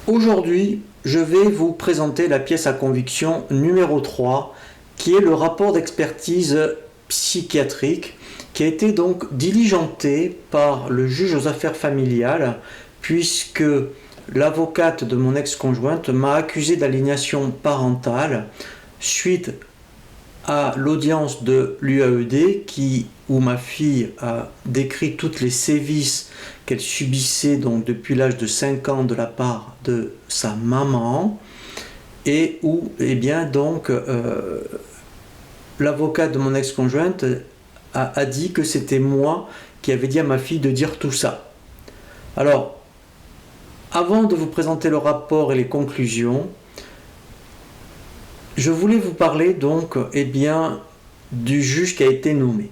Aujourd'hui, je vais vous présenter la pièce à conviction numéro 3, qui est le rapport d'expertise psychiatrique, qui a été donc diligenté par le juge aux affaires familiales, puisque l'avocate de mon ex-conjointe m'a accusé d'aliénation parentale suite à l'audience de l'UAED où ma fille a décrit toutes les sévices qu'elle subissait donc depuis l'âge de 5 ans de la part de sa maman, et où l'avocat de mon ex-conjointe a dit que c'était moi qui avais dit à ma fille de dire tout ça. Alors, avant de vous présenter le rapport et les conclusions, je voulais vous parler donc du juge qui a été nommé.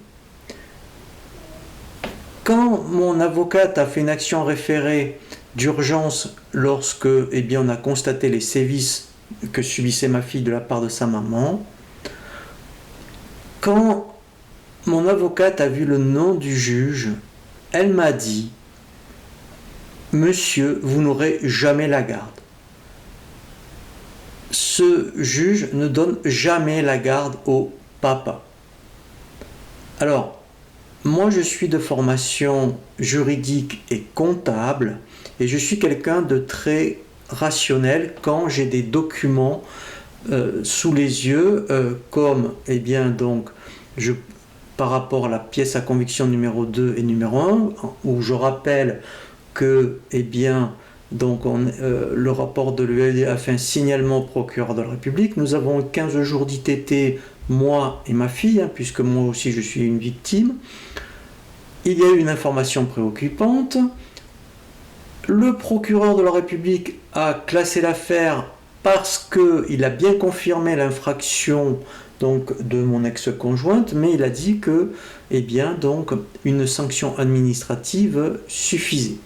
Quand mon avocate a fait une action référée d'urgence lorsque on a constaté les sévices que subissait ma fille de la part de sa maman, quand mon avocate a vu le nom du juge, elle m'a dit « Monsieur, vous n'aurez jamais la garde. Ce juge ne donne jamais la garde au papa. » Alors, moi je suis de formation juridique et comptable, et je suis quelqu'un de très rationnel quand j'ai des documents sous les yeux, par rapport à la pièce à conviction numéro 2 et numéro 1, où je rappelle que le rapport de l'UAED a fait un signalement au procureur de la République. Nous avons 15 jours d'ITT, moi et ma fille, puisque moi aussi je suis une victime. Il y a eu une information préoccupante. Le procureur de la République a classé l'affaire parce qu'il a bien confirmé l'infraction de mon ex-conjointe, mais il a dit que une sanction administrative suffisait.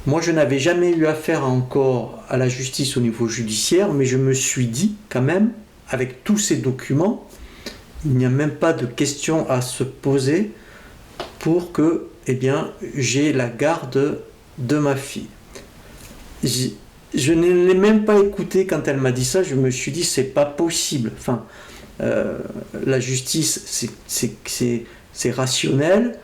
Moi, je n'avais jamais eu affaire encore à la justice au niveau judiciaire, mais je me suis dit quand même, avec tous ces documents, il n'y a même pas de question à se poser pour que j'ai la garde de ma fille. Je ne l'ai même pas écouté quand elle m'a dit ça. Je me suis dit c'est pas possible. La justice c'est rationnel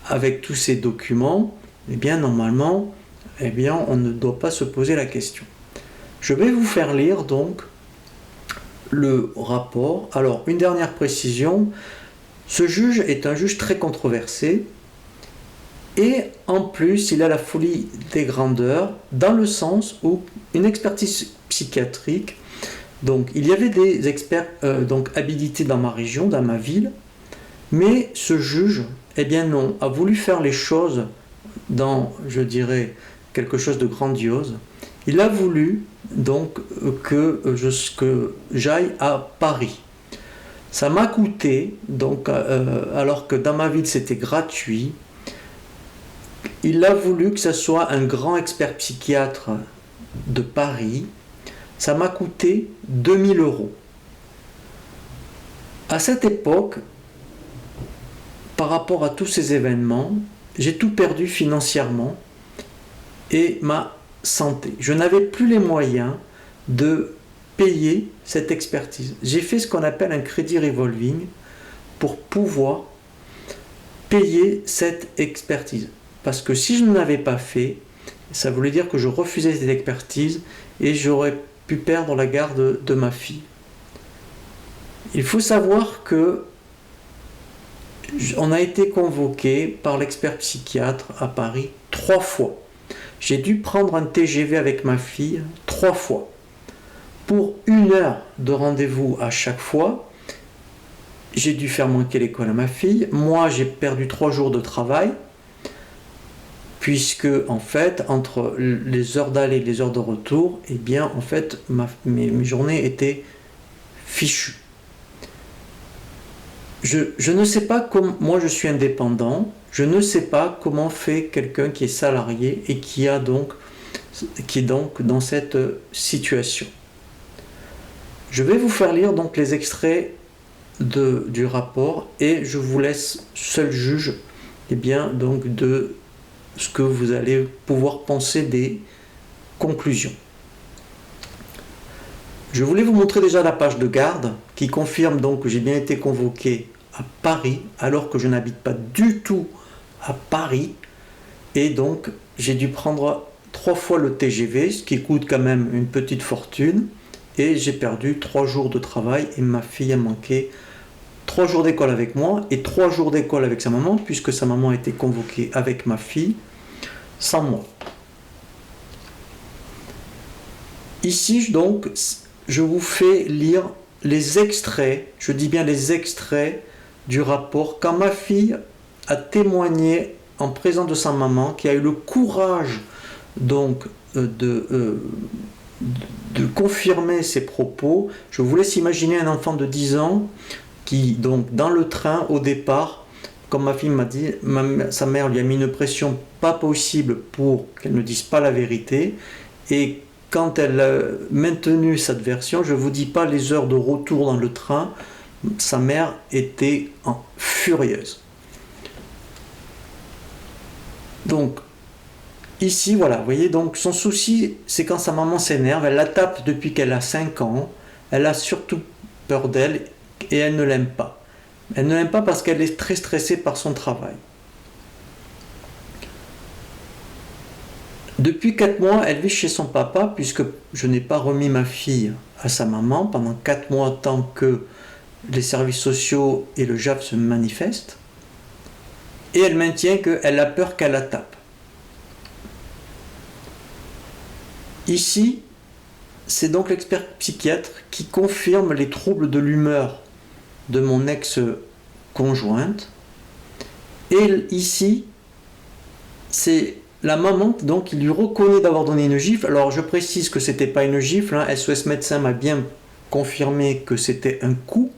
avec tous ces documents. Normalement on ne doit pas se poser la question. Je vais vous faire lire donc le rapport. Alors, une dernière précision, ce juge est un juge très controversé, et en plus il a la folie des grandeurs, dans le sens où une expertise psychiatrique, donc il y avait des experts habilités dans ma région, dans ma ville, mais ce juge a voulu faire les choses dans, je dirais, quelque chose de grandiose. Il a voulu que j'aille à Paris. Ça m'a coûté, alors que dans ma ville c'était gratuit, il a voulu que ce soit un grand expert psychiatre de Paris. Ça m'a coûté 2000 €. À cette époque, par rapport à tous ces événements, j'ai tout perdu financièrement et ma santé. Je n'avais plus les moyens de payer cette expertise. J'ai fait ce qu'on appelle un crédit revolving pour pouvoir payer cette expertise. Parce que si je ne l'avais pas fait, ça voulait dire que je refusais cette expertise et j'aurais pu perdre la garde de ma fille. Il faut savoir que on a été convoqué par l'expert psychiatre à Paris 3 fois. J'ai dû prendre un TGV avec ma fille 3 fois. Pour 1 heure de rendez-vous à chaque fois, j'ai dû faire manquer l'école à ma fille. Moi, j'ai perdu 3 jours de travail, puisque entre les heures d'aller et les heures de retour, mes journées étaient fichues. Je ne sais pas comment, moi je suis indépendant, je ne sais pas comment fait quelqu'un qui est salarié et qui est donc dans cette situation. Je vais vous faire lire donc les extraits du rapport, et je vous laisse seul juge de ce que vous allez pouvoir penser des conclusions. Je voulais vous montrer déjà la page de garde qui confirme donc que j'ai bien été convoqué à Paris alors que je n'habite pas du tout à Paris et donc j'ai dû prendre 3 fois le TGV, ce qui coûte quand même une petite fortune, et j'ai perdu 3 jours de travail et ma fille a manqué 3 jours d'école avec moi et 3 jours d'école avec sa maman puisque sa maman a été convoquée avec ma fille sans moi. Ici donc je vous fais lire les extraits, je dis bien les extraits du rapport quand ma fille a témoigné en présence de sa maman, qui a eu le courage donc de confirmer ses propos. Je vous laisse imaginer un enfant de 10 ans qui donc dans le train au départ, comme ma fille m'a dit, sa mère lui a mis une pression pas possible pour qu'elle ne dise pas la vérité, et quand elle a maintenu cette version, je ne vous dis pas les heures de retour dans le train, sa mère était furieuse. Donc, ici, voilà, vous voyez, donc son souci, c'est quand sa maman s'énerve, elle la tape depuis qu'elle a 5 ans, elle a surtout peur d'elle et elle ne l'aime pas. Elle ne l'aime pas parce qu'elle est très stressée par son travail. Depuis 4 mois, elle vit chez son papa puisque je n'ai pas remis ma fille à sa maman pendant 4 mois tant que les services sociaux et le JAF se manifestent. Et elle maintient qu'elle a peur qu'elle la tape. Ici, c'est donc l'expert psychiatre qui confirme les troubles de l'humeur de mon ex-conjointe. Et ici, c'est la maman donc qui lui reconnaît d'avoir donné une gifle. Alors je précise que c'était pas une gifle, hein. SOS médecin m'a bien confirmé que c'était un coup.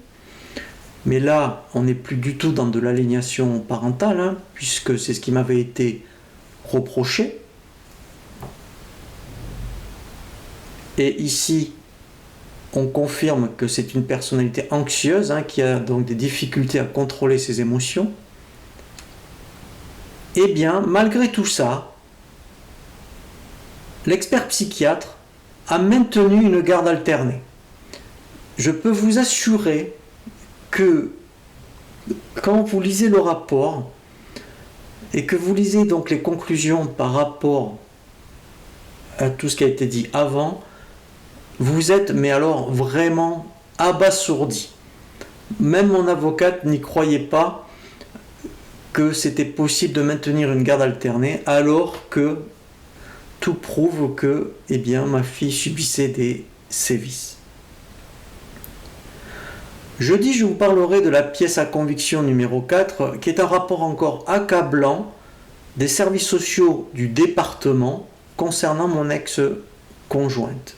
Mais là, on n'est plus du tout dans de l'aliénation parentale, hein, puisque c'est ce qui m'avait été reproché. Et ici, on confirme que c'est une personnalité anxieuse, hein, qui a donc des difficultés à contrôler ses émotions. Eh bien, malgré tout ça, l'expert psychiatre a maintenu une garde alternée. Je peux vous assurer que quand vous lisez le rapport et que vous lisez donc les conclusions par rapport à tout ce qui a été dit avant, vous êtes, mais alors vraiment abasourdi. Même mon avocate n'y croyait pas que c'était possible de maintenir une garde alternée alors que tout prouve que, eh bien, ma fille subissait des sévices. Jeudi, je vous parlerai de la pièce à conviction numéro 4, qui est un rapport encore accablant des services sociaux du département concernant mon ex-conjointe.